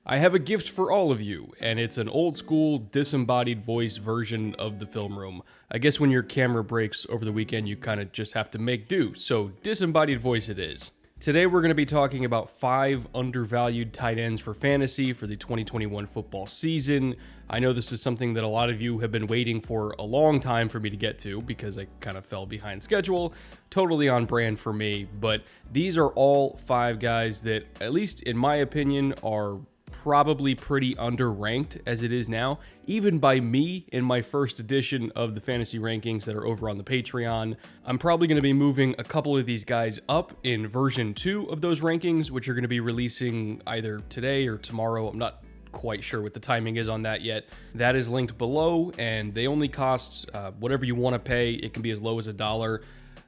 I have a gift for all of you, and it's an old school, disembodied voice version of the film room. I guess when your camera breaks over the weekend, you kind of just have to make do, so disembodied voice it is. Today we're going to be talking about 5 undervalued tight ends for fantasy for the 2021 football season. I know this is something that a lot of you have been waiting for a long time for me to get to because I kind of fell behind schedule. Totally on brand for me, but these are all 5 guys that, at least in my opinion, are probably pretty underranked as it is now, even by me in my first edition of the fantasy rankings that are over on the Patreon. I'm probably going to be moving a couple of these guys up in version 2 of those rankings, which are going to be releasing either today or tomorrow. I'm not quite sure what the timing is on that yet. That is linked below, and they only cost whatever you want to pay. It can be as low as $1.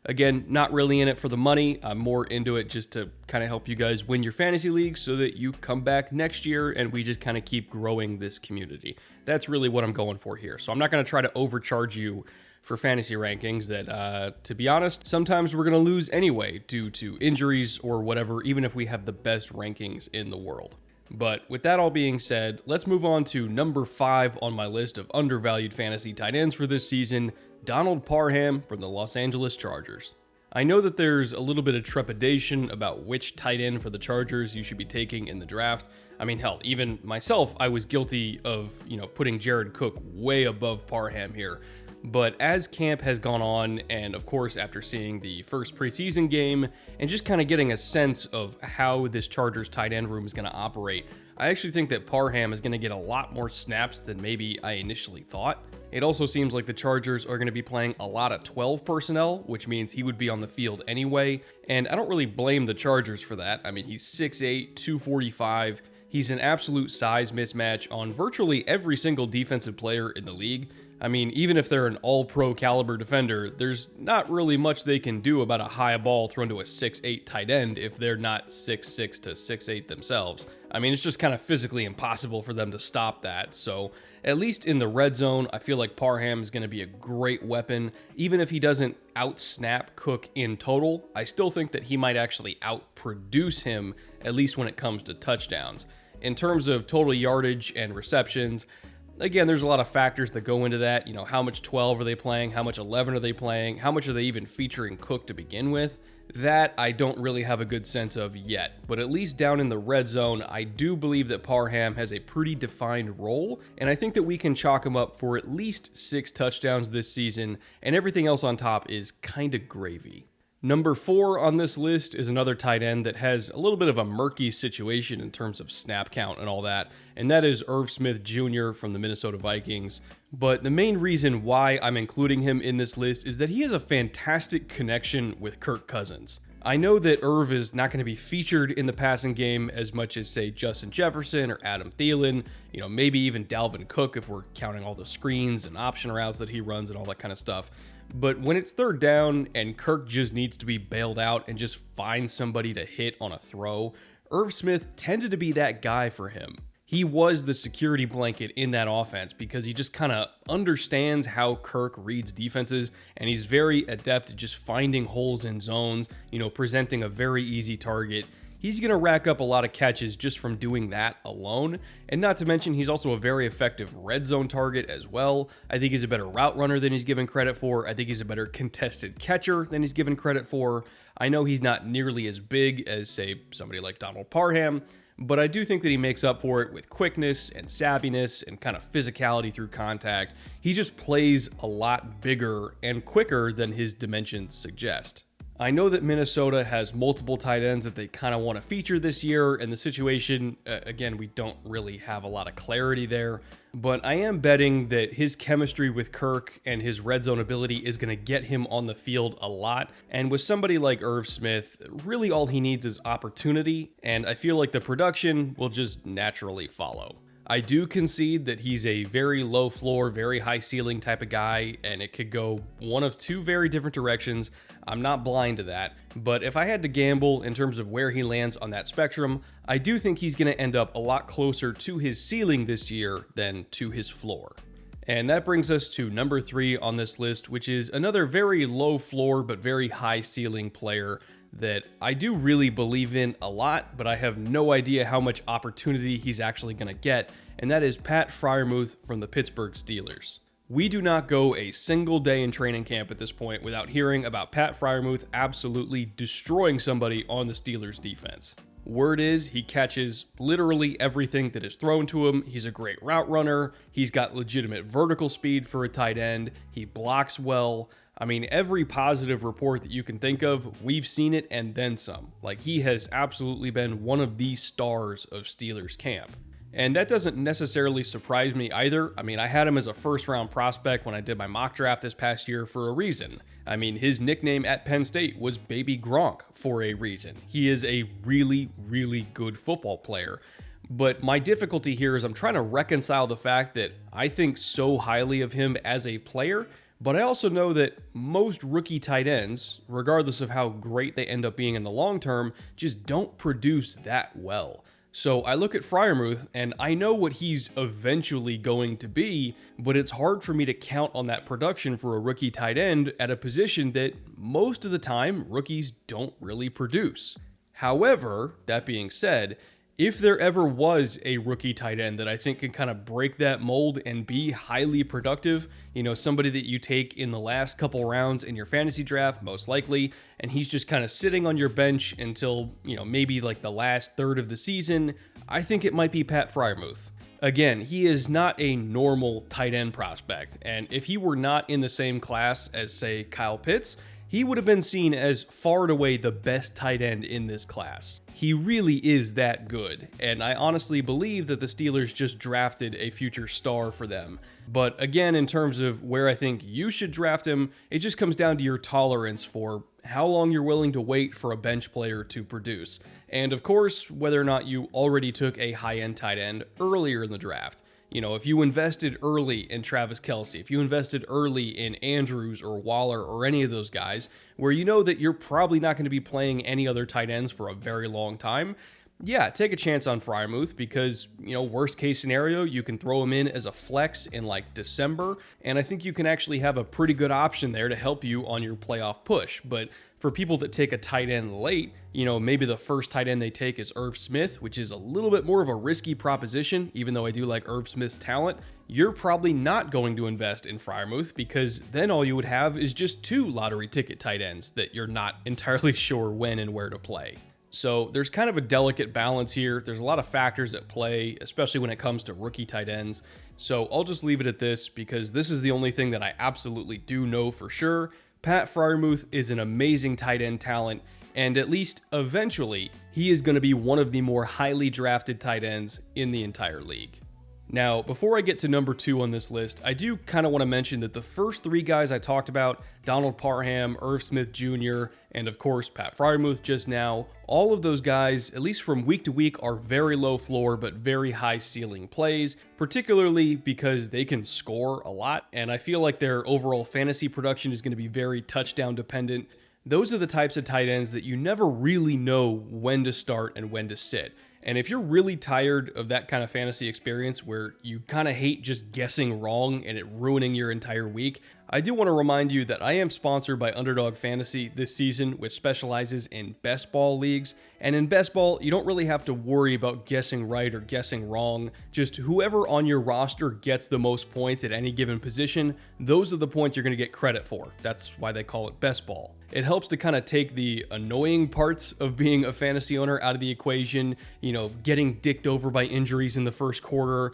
Again, not really in it for the money. I'm more into it just to kind of help you guys win your fantasy leagues so that you come back next year and we just kind of keep growing this community. That's really what I'm going for here. So I'm not going to try to overcharge you for fantasy rankings that, to be honest, sometimes we're going to lose anyway due to injuries or whatever, even if we have the best rankings in the world. But with that all being said, let's move on to number 5 on my list of undervalued fantasy tight ends for this season, Donald Parham from the Los Angeles Chargers. I know that there's a little bit of trepidation about which tight end for the Chargers you should be taking in the draft. I mean, hell, even myself, I was guilty of, putting Jared Cook way above Parham here. But as camp has gone on, and of course after seeing the first preseason game, and just kind of getting a sense of how this Chargers tight end room is going to operate, I actually think that Parham is going to get a lot more snaps than maybe I initially thought. It also seems like the Chargers are going to be playing a lot of 12 personnel, which means he would be on the field anyway, and I don't really blame the Chargers for that. I mean, he's 6'8", 245. He's an absolute size mismatch on virtually every single defensive player in the league. I mean, even if they're an all-pro caliber defender, there's not really much they can do about a high ball thrown to a 6'8" tight end if they're not 6'6" to 6'8" themselves. I mean, it's just kind of physically impossible for them to stop that. So, at least in the red zone, I feel like Parham is going to be a great weapon. Even if he doesn't out-snap Cook in total, I still think that he might actually out-produce him, at least when it comes to touchdowns. In terms of total yardage and receptions, again, there's a lot of factors that go into that. How much 12 are they playing? How much 11 are they playing? How much are they even featuring Cook to begin with? That I don't really have a good sense of yet. But at least down in the red zone, I do believe that Parham has a pretty defined role, and I think that we can chalk him up for at least 6 touchdowns this season, and everything else on top is kind of gravy. Number 4 on this list is another tight end that has a little bit of a murky situation in terms of snap count and all that, and that is Irv Smith Jr. from the Minnesota Vikings. But the main reason why I'm including him in this list is that he has a fantastic connection with Kirk Cousins. I know that Irv is not going to be featured in the passing game as much as, say, Justin Jefferson or Adam Thielen, maybe even Dalvin Cook if we're counting all the screens and option routes that he runs and all that kind of stuff. But when it's third down and Kirk just needs to be bailed out and just find somebody to hit on a throw, Irv Smith tended to be that guy for him. He was the security blanket in that offense because he just kind of understands how Kirk reads defenses, and he's very adept at just finding holes in zones, presenting a very easy target. He's going to rack up a lot of catches just from doing that alone, and not to mention he's also a very effective red zone target as well. I think he's a better route runner than he's given credit for. I think he's a better contested catcher than he's given credit for. I know he's not nearly as big as, say, somebody like Donald Parham, but I do think that he makes up for it with quickness and savviness and kind of physicality through contact. He just plays a lot bigger and quicker than his dimensions suggest. I know that Minnesota has multiple tight ends that they kind of want to feature this year, and the situation, again, we don't really have a lot of clarity there, but I am betting that his chemistry with Kirk and his red zone ability is going to get him on the field a lot, and with somebody like Irv Smith, really all he needs is opportunity, and I feel like the production will just naturally follow. I do concede that he's a very low floor, very high ceiling type of guy, and it could go one of 2 very different directions. I'm not blind to that, but if I had to gamble in terms of where he lands on that spectrum, I do think he's going to end up a lot closer to his ceiling this year than to his floor. And that brings us to number 3 on this list, which is another very low floor but very high ceiling player. that I do really believe in a lot, but I have no idea how much opportunity he's actually going to get, and that is Pat Friarmuth from the Pittsburgh Steelers. We do not go a single day in training camp at this point without hearing about Pat Friarmuth absolutely destroying somebody on the Steelers defense. Word is he catches literally everything that is thrown to him. He's a great route runner. He's got legitimate vertical speed for a tight end. He blocks well. I mean, every positive report that you can think of, we've seen it and then some. Like, he has absolutely been one of the stars of Steelers camp. And that doesn't necessarily surprise me either. I mean, I had him as a first-round prospect when I did my mock draft this past year for a reason. I mean, his nickname at Penn State was Baby Gronk for a reason. He is a really, really good football player. But my difficulty here is I'm trying to reconcile the fact that I think so highly of him as a player, but I also know that most rookie tight ends, regardless of how great they end up being in the long term, just don't produce that well. So I look at Friarmuth and I know what he's eventually going to be, but it's hard for me to count on that production for a rookie tight end at a position that most of the time rookies don't really produce. However, that being said, if there ever was a rookie tight end that I think can kind of break that mold and be highly productive, somebody that you take in the last couple rounds in your fantasy draft, most likely, and he's just kind of sitting on your bench until, maybe like the last third of the season, I think it might be Pat Friarmuth. Again, he is not a normal tight end prospect, and if he were not in the same class as, say, Kyle Pitts, he would have been seen as far and away the best tight end in this class. He really is that good, and I honestly believe that the Steelers just drafted a future star for them. But again, in terms of where I think you should draft him, it just comes down to your tolerance for how long you're willing to wait for a bench player to produce. And of course, whether or not you already took a high-end tight end earlier in the draft. If you invested early in Travis Kelce, if you invested early in Andrews or Waller or any of those guys, where you know that you're probably not going to be playing any other tight ends for a very long time, yeah, take a chance on Friarmuth because, worst case scenario, you can throw him in as a flex in like December, and I think you can actually have a pretty good option there to help you on your playoff push. But for people that take a tight end late, maybe the first tight end they take is Irv Smith, which is a little bit more of a risky proposition, even though I do like Irv Smith's talent. You're probably not going to invest in Friarmuth because then all you would have is just 2 lottery ticket tight ends that you're not entirely sure when and where to play. So there's kind of a delicate balance here. There's a lot of factors at play, especially when it comes to rookie tight ends. So I'll just leave it at this because this is the only thing that I absolutely do know for sure. Pat Friarmuth is an amazing tight end talent, and at least eventually, he is going to be one of the more highly drafted tight ends in the entire league. Now, before I get to number 2 on this list, I do kind of want to mention that the first 3 guys I talked about, Donald Parham, Irv Smith Jr., and of course Pat Friarmuth just now, all of those guys, at least from week to week, are very low floor but very high ceiling plays, particularly because they can score a lot, and I feel like their overall fantasy production is going to be very touchdown dependent. Those are the types of tight ends that you never really know when to start and when to sit. And if you're really tired of that kind of fantasy experience where you kind of hate just guessing wrong and it ruining your entire week, I do want to remind you that I am sponsored by Underdog Fantasy this season, which specializes in best ball leagues. And in best ball, you don't really have to worry about guessing right or guessing wrong. Just whoever on your roster gets the most points at any given position, those are the points you're going to get credit for. That's why they call it best ball. It helps to kind of take the annoying parts of being a fantasy owner out of the equation, getting dicked over by injuries in the first quarter,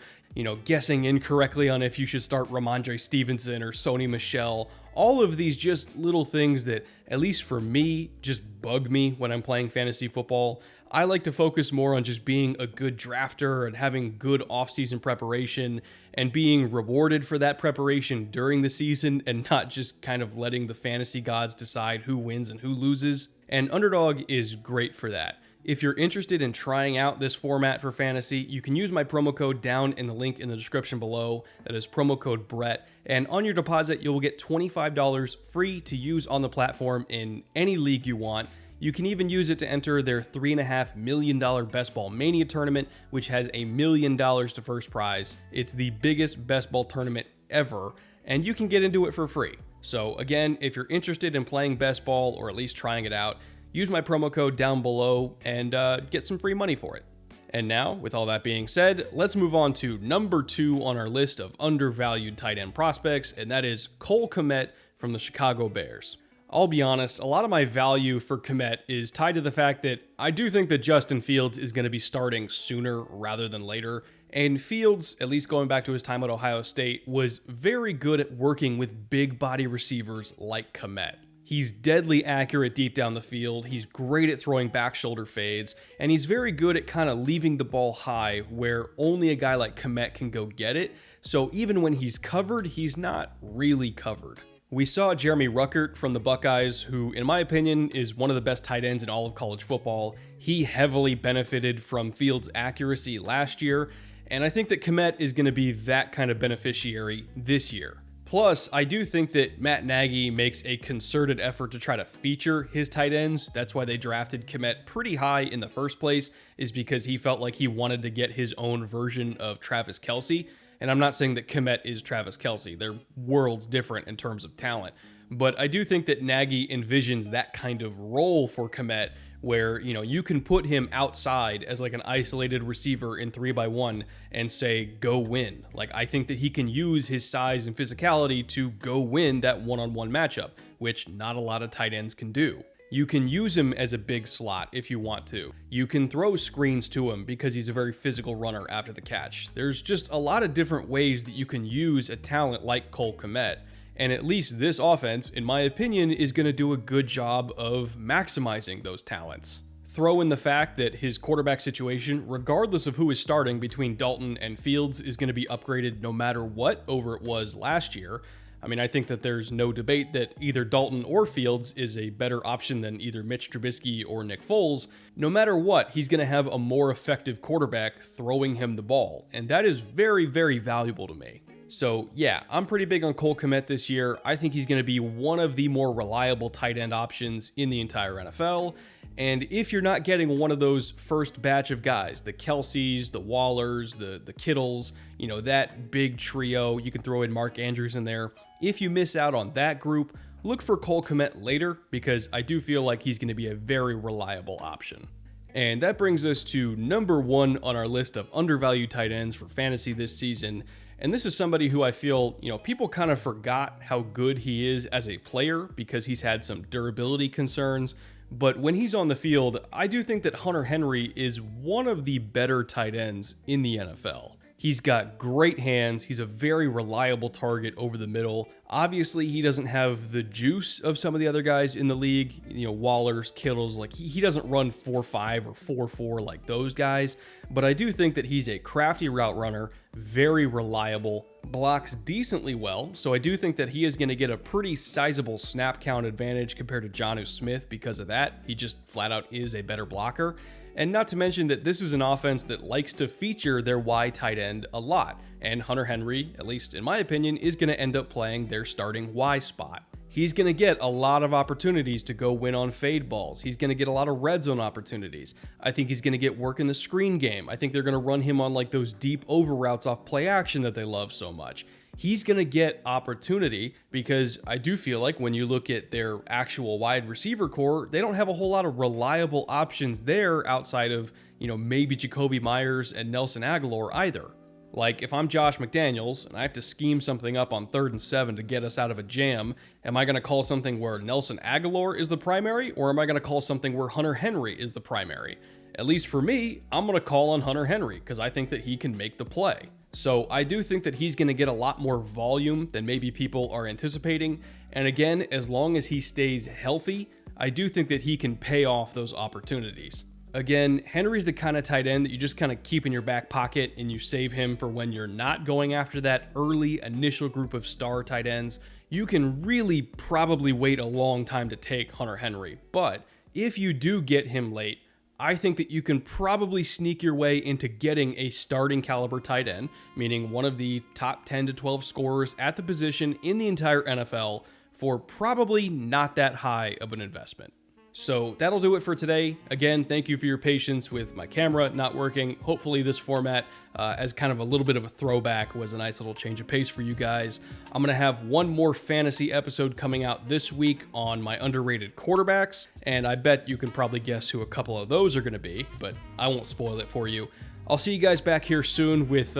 guessing incorrectly on if you should start Ramondre Stevenson or Sony Michel. All of these just little things that, at least for me, just bug me when I'm playing fantasy football. I like to focus more on just being a good drafter and having good off-season preparation and being rewarded for that preparation during the season and not just kind of letting the fantasy gods decide who wins and who loses. And Underdog is great for that. If you're interested in trying out this format for fantasy, you can use my promo code down in the link in the description below. That is promo code Brett. And on your deposit, you will get $25 free to use on the platform in any league you want. You can even use it to enter their $3.5 million Best Ball Mania tournament, which has $1 million to first prize. It's the biggest best ball tournament ever, and you can get into it for free. So again, if you're interested in playing best ball or at least trying it out, use my promo code down below and get some free money for it. And now, with all that being said, let's move on to number 2 on our list of undervalued tight end prospects, and that is Cole Comet from the Chicago Bears. I'll be honest, a lot of my value for Comet is tied to the fact that I do think that Justin Fields is going to be starting sooner rather than later. And Fields, at least going back to his time at Ohio State, was very good at working with big body receivers like Comet. He's deadly accurate deep down the field, he's great at throwing back shoulder fades, and he's very good at kind of leaving the ball high where only a guy like Comet can go get it. So even when he's covered, he's not really covered. We saw Jeremy Ruckert from the Buckeyes, who, in my opinion, is one of the best tight ends in all of college football. He heavily benefited from Fields' accuracy last year, and I think that Comet is going to be that kind of beneficiary this year. Plus, I do think that Matt Nagy makes a concerted effort to try to feature his tight ends. That's why they drafted Comet pretty high in the first place, is because he felt like he wanted to get his own version of Travis Kelce. And I'm not saying that Comet is Travis Kelce. They're worlds different in terms of talent. But I do think that Nagy envisions that kind of role for Comet where, you can put him outside as like an isolated receiver in 3-by-1 and say, go win. Like, I think that he can use his size and physicality to go win that one-on-one matchup, which not a lot of tight ends can do. You can use him as a big slot if you want to. You can throw screens to him because he's a very physical runner after the catch. There's just a lot of different ways that you can use a talent like Cole Comet. And at least this offense, in my opinion, is going to do a good job of maximizing those talents. Throw in the fact that his quarterback situation, regardless of who is starting between Dalton and Fields, is going to be upgraded no matter what over it was last year. I mean, I think that there's no debate that either Dalton or Fields is a better option than either Mitch Trubisky or Nick Foles. No matter what, he's going to have a more effective quarterback throwing him the ball, and that is very, very valuable to me. So yeah, I'm pretty big on Cole Kmet this year. I think he's going to be one of the more reliable tight end options in the entire NFL. And if you're not getting one of those first batch of guys, the Kelce's, the Wallers, the Kittles, you know, that big trio, you can throw in Mark Andrews in there. If you miss out on that group, look for Cole Kmet later, because I do feel like he's going to be a very reliable option. And that brings us to number one on our list of undervalued tight ends for fantasy this season. And this is somebody who I feel, you know, people kind of forgot how good he is as a player because he's had some durability concerns. But when he's on the field, I do think that Hunter Henry is one of the better tight ends in the NFL. He's got great hands. He's a very reliable target over the middle. Obviously, he doesn't have the juice of some of the other guys in the league. You know, Wallers, Kittles, like he doesn't run 4.5 or 4.4 like those guys. But I do think that he's a crafty route runner, very reliable, blocks decently well. So I do think that he is going to get a pretty sizable snap count advantage compared to Jonnu Smith because of that. He just flat out is a better blocker. And not to mention that this is an offense that likes to feature their Y tight end a lot. And Hunter Henry, at least in my opinion, is going to end up playing their starting Y spot. He's going to get a lot of opportunities to go win on fade balls. He's going to get a lot of red zone opportunities. I think he's going to get work in the screen game. I think they're going to run him on like those deep over routes off play action that they love so much. He's going to get opportunity because I do feel like when you look at their actual wide receiver core, they don't have a whole lot of reliable options there outside of, you know, maybe Jacoby Myers and Nelson Aguilar either. Like if I'm Josh McDaniels and I have to scheme something up on 3rd and 7 to get us out of a jam, am I going to call something where Nelson Aguilar is the primary, or am I going to call something where Hunter Henry is the primary? At least for me, I'm going to call on Hunter Henry because I think that he can make the play. So I do think that he's going to get a lot more volume than maybe people are anticipating. And again, as long as he stays healthy, I do think that he can pay off those opportunities. Again, Henry's the kind of tight end that you just kind of keep in your back pocket and you save him for when you're not going after that early initial group of star tight ends. You can really probably wait a long time to take Hunter Henry. But if you do get him late, I think that you can probably sneak your way into getting a starting caliber tight end, meaning one of the top 10 to 12 scorers at the position in the entire NFL for probably not that high of an investment. So that'll do it for today. Again, thank you for your patience with my camera not working. Hopefully this format, as kind of a little bit of a throwback, was a nice little change of pace for you guys. I'm going to have one more fantasy episode coming out this week on my underrated quarterbacks, and I bet you can probably guess who a couple of those are going to be, but I won't spoil it for you. I'll see you guys back here soon with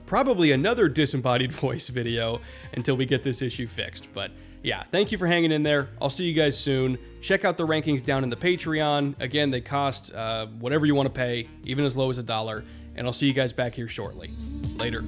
probably another disembodied voice video until we get this issue fixed. But yeah, thank you for hanging in there. I'll see you guys soon. Check out the rankings down in the Patreon. Again, they cost whatever you want to pay, even as low as $1. And I'll see you guys back here shortly. Later.